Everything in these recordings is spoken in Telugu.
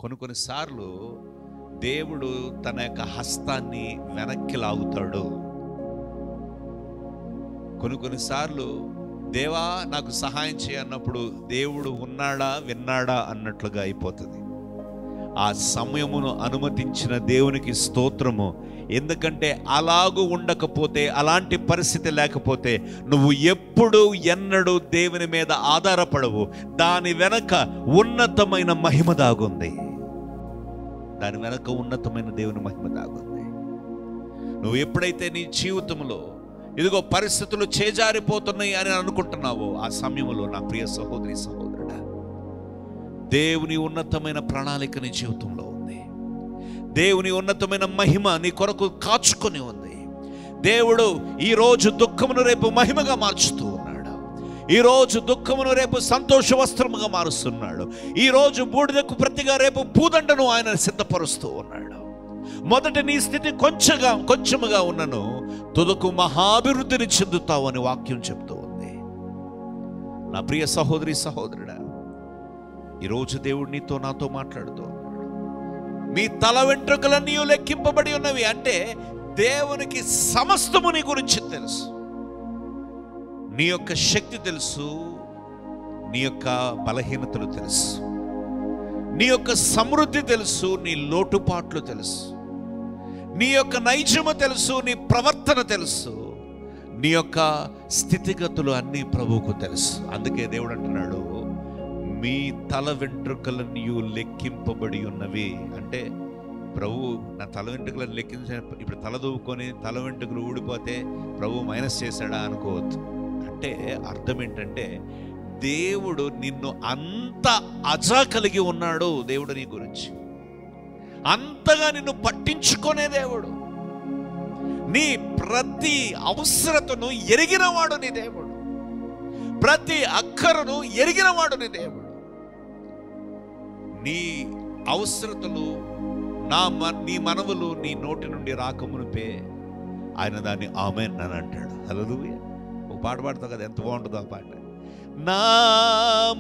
కొన్నిసార్లు దేవుడు తన యొక్క హస్తాన్ని వెనక్కి లాగుతాడు. కొన్నిసార్లు దేవా నాకు సహాయం చేయన్నప్పుడు దేవుడు ఉన్నాడా విన్నాడా అన్నట్లుగా అయిపోతుంది. ఆ సమయమును అనుమతించిన దేవునికి స్తోత్రము. ఎందుకంటే అలాగూ ఉండకపోతే, అలాంటి పరిస్థితి లేకపోతే నువ్వు ఎప్పుడు ఎన్నడూ దేవుని మీద ఆధారపడవు. దాని వెనక ఉన్నతమైన మహిమ దాగుంది. దాని వెనక ఉన్నతమైన దేవుని మహిమ దాగుంది. నువ్వు ఎప్పుడైతే నీ జీవితంలో ఇదిగో పరిస్థితులు చేజారిపోతున్నాయి అని అనుకుంటున్నావో, ఆ సమయంలో నా ప్రియ సహోదరి సహోదరుడా, దేవుని ఉన్నతమైన ప్రణాళిక నీ జీవితంలో ఉంది. దేవుని ఉన్నతమైన మహిమ నీ కొరకు కాచుకొని ఉంది. దేవుడు ఈరోజు దుఃఖమును రేపు మహిమగా మార్చుతూ ఉన్నాడు. ఈరోజు దుఃఖమును రేపు సంతోష వస్త్రముగా మారుస్తున్నాడు. ఈరోజు బూడిదకు ప్రతిగా రేపు పూదండను ఆయన సిద్ధపరుస్తూ ఉన్నాడు. మొదట నీ స్థితి కొంచెముగా ఉన్నను, తుదకు మహాభివృద్ధిని చెందుతావు అని వాక్యం చెప్తూ ఉంది. నా ప్రియ సహోదరి సహోదరుడా, ఈరోజు దేవుడు నీతో నాతో మాట్లాడుతూ ఉన్నాడు. మీ తల వెంట్రుకలన్నీ లెక్కింపబడి ఉన్నవి. అంటే దేవునికి సమస్తము నీ గురించి తెలుసు. నీ యొక్క శక్తి తెలుసు, నీ యొక్క బలహీనతలు తెలుసు, నీ యొక్క సమృద్ధి తెలుసు, నీ లోటుపాట్లు తెలుసు, నీ యొక్క నైజము తెలుసు, నీ ప్రవర్తన తెలుసు, నీ యొక్క స్థితిగతులు అన్నీ ప్రభువుకు తెలుసు. అందుకే దేవుడు అంటున్నాడు, మీ తల వెంట్రుకలన్నీ లెక్కింపబడి ఉన్నవి. అంటే ప్రభు నా తల వెంట్రుకలను లెక్కించిన, ఇప్పుడు తల దూవుకొని తల వెంట్రుకలు ఊడిపోతే ప్రభు మైనస్ చేశాడా అనుకోవద్దు. అంటే అర్థం ఏంటంటే దేవుడు నిన్ను అంత అజా కలిగి ఉన్నాడు. దేవుడు నీ గురించి అంతగా నిన్ను పట్టించుకునే దేవుడు. నీ ప్రతి అవసరతను ఎరిగినవాడు నీ దేవుడు. ప్రతి అక్కరను ఎరిగినవాడు నీ దేవుడు. నీ అవసరతలు నీ మనవులు నీ నోటి నుండి రాకమునిపే ఆయన దాన్ని ఆమేన్ అని అంటాడు. హల్లెలూయా. ఒక పాట పాడతావు కదా, ఎంత బాగుంటుందో ఆ పాట. నా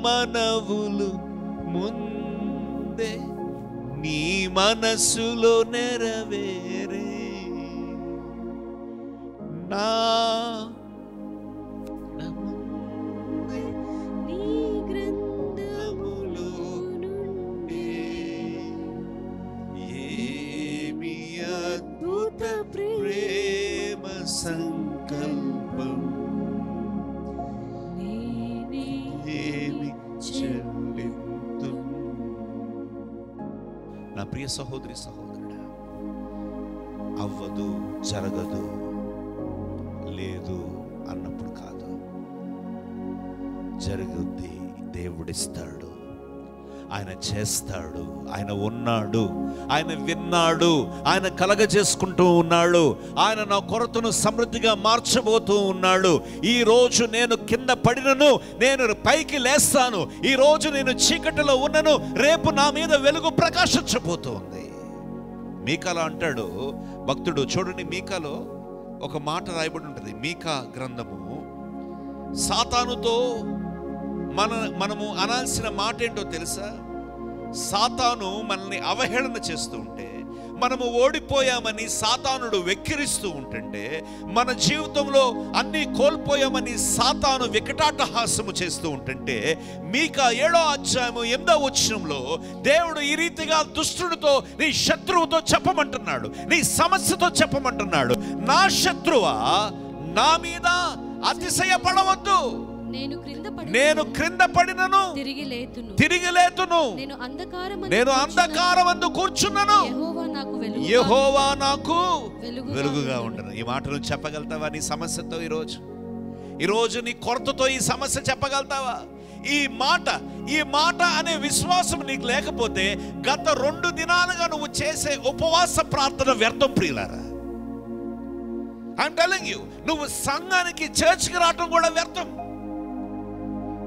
మనవులు ముందే నీ మనసులో నెరవేరే, నా నీ గ్రంథములో నుండి ఏమి అద్భుత ప్రేమ సంకల్పం ఏమి చెల్లింతు. నా ప్రియ సహోదరి సహోదరుడా, అవ్వదు, జరగదు, లేదు అన్నప్పుడు కాదు, జరుగుద్ది. దేవుడిస్తాడు, ఆయన చేస్తాడు, ఆయన ఉన్నాడు, ఆయన విన్నాడు, ఆయన కలగజేసుకుంటూ ఉన్నాడు. ఆయన నా కొరతను సమృద్ధిగా మార్చబోతూ ఉన్నాడు. ఈ రోజు నేను కింద పడినను నేను పైకి లేస్తాను. ఈ రోజు నేను చీకటిలో ఉన్నను, రేపు నా మీద వెలుగు ప్రకాశించబోతుంది. మీకాలో అంటాడు భక్తుడు. చూడండి, మీకాలో ఒక మాట రాయబడి ఉంటుంది. మీకా గ్రంథము. సాతానుతో మనము అనాల్సిన మాట ఏంటో తెలుసా? సాతాను మనల్ని అవహేళన చేస్తూ ఉంటే, మనము ఓడిపోయామని సాతానుడు వెక్కిరిస్తూ ఉంటుంటే, మన జీవితంలో అన్నీ కోల్పోయామని సాతాను వికటాటహాసము చేస్తూ ఉంటుంటే, మీకా 7వ అధ్యాయము 8వ వచనంలో దేవుడు ఈ రీతిగా దుష్టుడితో, నీ శత్రువుతో చెప్పమంటున్నాడు, నీ సమస్యతో చెప్పమంటున్నాడు. నా శత్రువా, నా మీద అతిశయపడవద్దు. నేను క్రింద పడినను తిరిగి లేతును. నేను అంధకారమందు కూర్చున్నాను, యెహోవా నాకు వెలుగుగా ఉండను. ఈ మాటలు చెప్పగలుగుతావా నీ సమస్యతో? ఈరోజు నీ కొరతతో ఈ సమస్య చెప్పగలుగుతావా? ఈ మాట అనే విశ్వాసం నీకు లేకపోతే గత 2 దినాలుగా నువ్వు చేసే ఉపవాస ప్రార్థన వ్యర్థం ప్రియులారా. ఐఎమ్ టెల్లింగ్ యూ, నువ్వు సంఘానికి చర్చ్కి రావటం కూడా వ్యర్థం.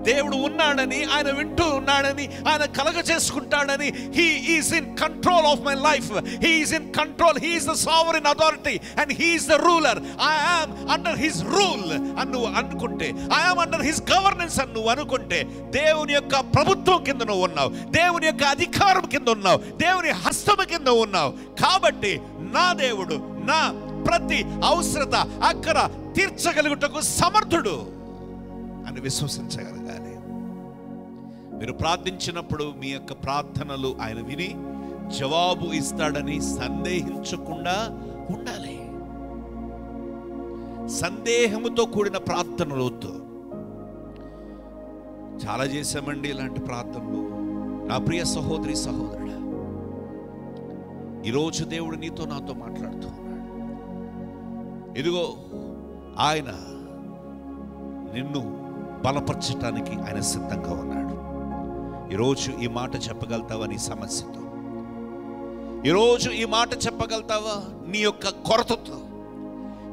దేవుడు ఉన్నాడని, ఆయన వింటూ ఉన్నాడని, ఆయన కలగ చేసుకుంటాడని. He is in control of my life, he is in control, he is the sovereign authority and he is the ruler. I am under his rule అని నువ్వు అనుకుంటే, I am under his governance అని నువ్వు అనుకుంటే, దేవుని యొక్క ప్రభుత్వం కింద నువ్వు ఉన్నావు, దేవుని యొక్క అధికారం కింద ఉన్నావు, దేవుని హస్తము కింద ఉన్నావు. కాబట్టి నా దేవుడు నా ప్రతి అవసరత అక్కర తీర్చగలుగుటకు సమర్థుడు అని విశ్వసించగలగాలి. మీరు ప్రార్థించినప్పుడు మీ యొక్క ప్రార్థనలు ఆయన విని జవాబు ఇస్తాడని సందేహించకుండా ఉండాలి. సందేహముతో కూడిన ప్రార్థనలు వద్దు. చాలా చేశామండి ఇలాంటి ప్రార్థనలు. నా ప్రియ సహోదరి సహోదరుడా, ఈరోజు దేవుడు నీతో నాతో మాట్లాడుతూ ఉన్నాడు. ఇదిగో ఆయన నిన్ను బలపరచటానికి ఆయన సిద్ధంగా ఉన్నాడు. ఈరోజు ఈ మాట చెప్పగలుగుతావా నీ సమస్యతో? ఈరోజు ఈ మాట చెప్పగలుగుతావా నీ యొక్క కొరతతో?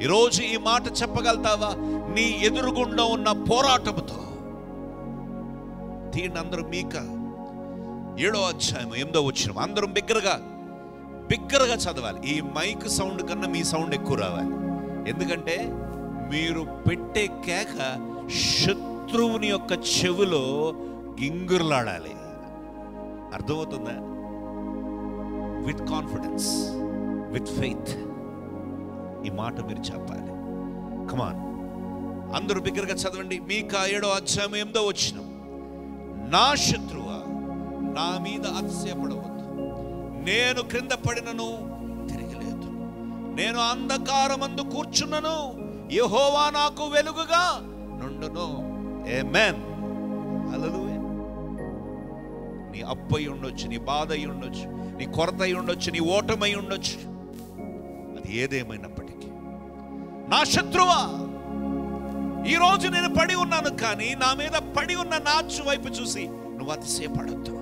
ఈరోజు ఈ మాట చెప్పగలుగుతావా నీ ఎదురుగుండా ఉన్న పోరాటముతో? దీన్ని అందరూ మీక 7వ అధ్యాయం 8వ వచనం అందరం బిగ్గరగా చదవాలి. ఈ మైక్ సౌండ్ కన్నా మీ సౌండ్ ఎక్కువ రావాలి. ఎందుకంటే మీరు పెట్టే కేక శత్రువుని యొక్క చెవిలో గింగురులాడాలి. అర్థమవుతుందా? విత్ కాన్ఫిడెన్స్, విత్ ఫెయిత్ ఈ మాట మీరు చెప్పాలి. కమాన్, అందరూ బిగ్గరగా చదవండి. మీకా 7వ అధ్యాయం 8వ వచనం. నా శత్రువా నా మీద అతిశయపడవద్దు, నేను క్రింద పడినను తిరగలేదు, నేను అంధకారమందు కూర్చున్నను, యెహోవా నాకు వెలుగుగా నుండును. ఆమేన్. హల్లెలూయా. నీ అప్పు అయి ఉండొచ్చు, నీ బాధ అయి ఉండొచ్చు, నీ కొరత అయి ఉండొచ్చు, నీ ఓటమై ఉండొచ్చు. అది ఏదేమైనప్పటికీ నా శత్రువా, ఈరోజు నేను పడి ఉన్నాను, కానీ నా మీద పడి ఉన్న నాచు వైపు చూసి నువ్వు అతిశయపడొద్దు.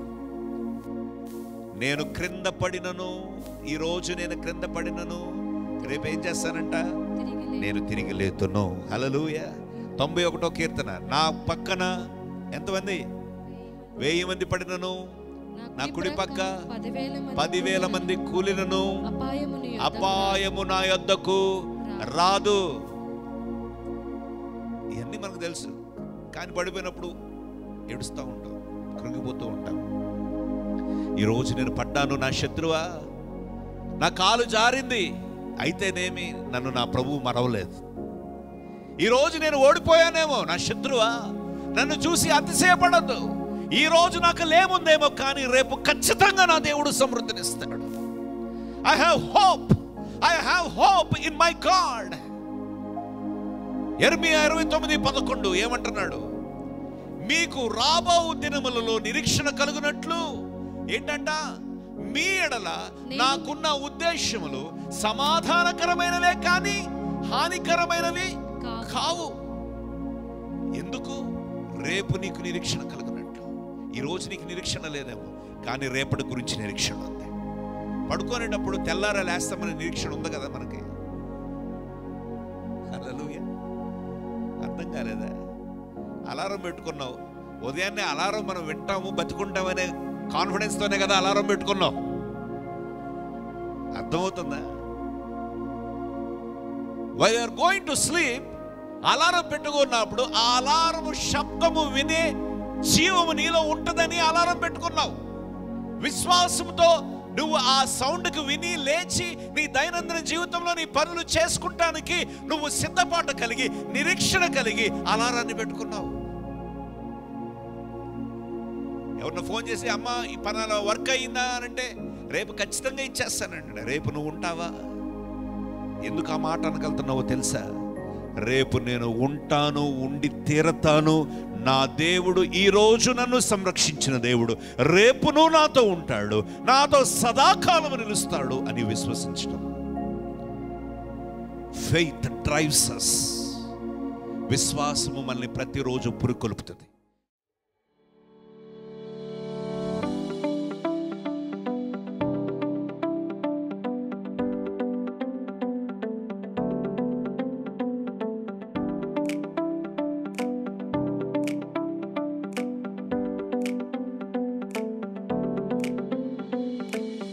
నేను క్రింద పడినను, ఈరోజు నేను క్రింద పడినను, రేపు ఏం చేస్తానంట? నేను తిరిగి లేతును. హల్లెలూయా. 91వ కీర్తన. నా పక్కన ఎంతమంది? 1000 మంది పడినను, నా కుడి పక్క 10,000 మంది కూలినను, అపాయము నా యొద్దకు రాదు. ఇవన్నీ మనకు తెలుసు, కానీ పడిపోయినప్పుడు ఏడుస్తూ ఉంటాం, కృంగిపోతూ ఉంటాం. ఈరోజు నేను పడ్డాను, నా శత్రువా, నా కాలు జారింది, అయితేనేమి నన్ను నా ప్రభువు మరవలేదు. ఈరోజు నేను ఓడిపోయానేమో, నా శత్రువా నన్ను చూసి అతిశయపడద్దు. ఈరోజు నాకు లేముందేమో, కానీ రేపు ఖచ్చితంగా నా దేవుడు సమృద్ధినిస్తాడు. I have hope in my God. యెర్మీయా 29:11 ఏమంటున్నాడు? మీకు రాబో దినములలో నిరీక్షణ కలుగునట్లు ఏంటంట? మీ ఎడల నాకున్న ఉద్దేశములు సమాధానకరమైనవే కానీ హానికరమైనవి కావు. ఎందుకు? రేపు నీకు నిరీక్షణ కలుగునట్లు. ఈరోజు నీకు నిరీక్షణ లేదేమో, కానీ రేపటి గురించి నిరీక్షణ ఉంది. పడుకునేటప్పుడు తెల్లారా లేస్తామని నిరీక్షణ ఉంది కదా మనకి. హల్లెలూయా. అర్థం కాలేదా? అలారం పెట్టుకున్నావు, ఉదయాన్నే అలారం మనం వింటాము, బతుకుంటామనే కాన్ఫిడెన్స్తోనే కదా అలారం పెట్టుకున్నావు. అర్థమవుతుందా? While you are going to sleep, alarm పెట్టుకున్నప్పుడు ఆ అలారం శబ్దము వినే జీవము నీలో ఉంటుందని అలారం పెట్టుకున్నావు. విశ్వాసంతో నువ్వు ఆ సౌండ్కి విని లేచి నీ దైనందిన జీవితంలో నీ పనులు చేసుకుంటానికి నువ్వు సిద్ధపాటు కలిగి, నిరీక్షణ కలిగి అలారాన్ని పెట్టుకున్నావు. ఎవరిన ఫోన్ చేసి, అమ్మ ఈ పని వర్క్ అయిందా అని అంటే, రేపు ఖచ్చితంగా ఇచ్చేస్తానండి. రేపు నువ్వు ఉంటావా? ఎందుకు ఆ మాట అనగలుగుతున్నావో తెలుసా? రేపు నేను ఉంటాను, ఉండి తీరతాను. నా దేవుడు ఈరోజు నన్ను సంరక్షించిన దేవుడు రేపును నాతో ఉంటాడు, నాతో సదాకాలం నిలుస్తాడు అని విశ్వసించడం. Faith drives us. విశ్వాసము మనల్ని ప్రతిరోజు పురుకొల్పుతుంది.